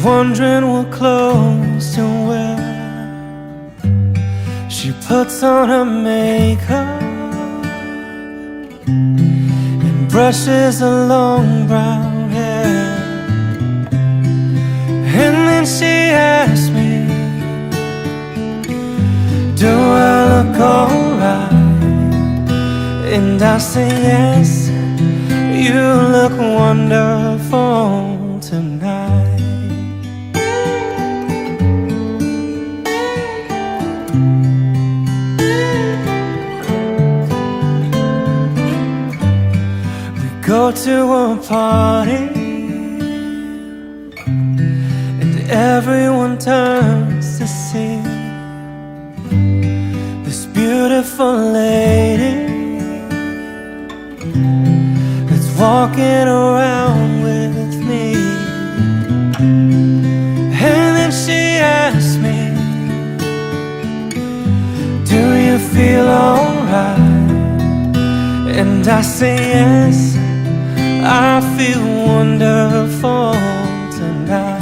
wondering what clothes to wear. She puts on her makeup and brushes her long brown hair. And then she asks me, do I look alright? And I say yes, you look wonderful tonight. Go to a party and everyone turns to see this beautiful lady that's walking around with me. And then she asks me, do you feel alright? And I say yes, I feel wonderful tonight.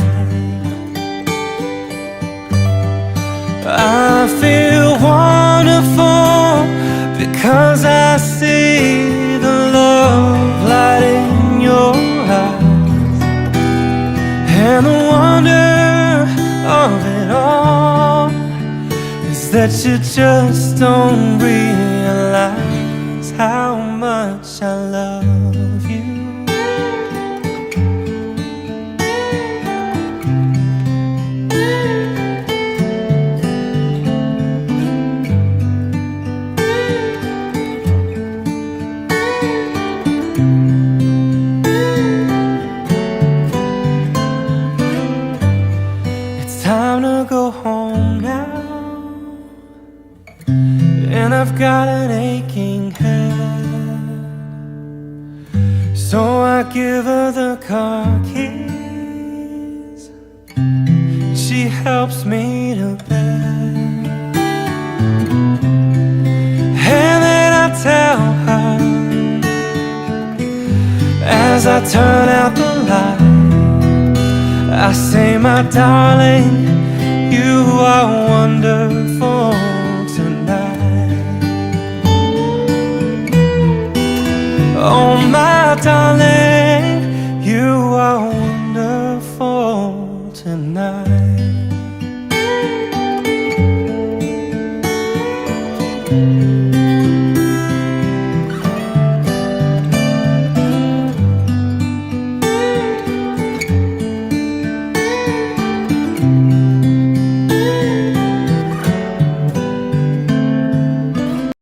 I feel wonderful because I see the love light in your eyes. And the wonder of it all is that you just don't realize how much I love you. Time to go home now, and I've got an aching head. So I give her the car keys, she helps me to bed. And then I tell her, as I turn out the light, I say, my darling, you are wonderful tonight. Oh, my darling, you are wonderful tonight.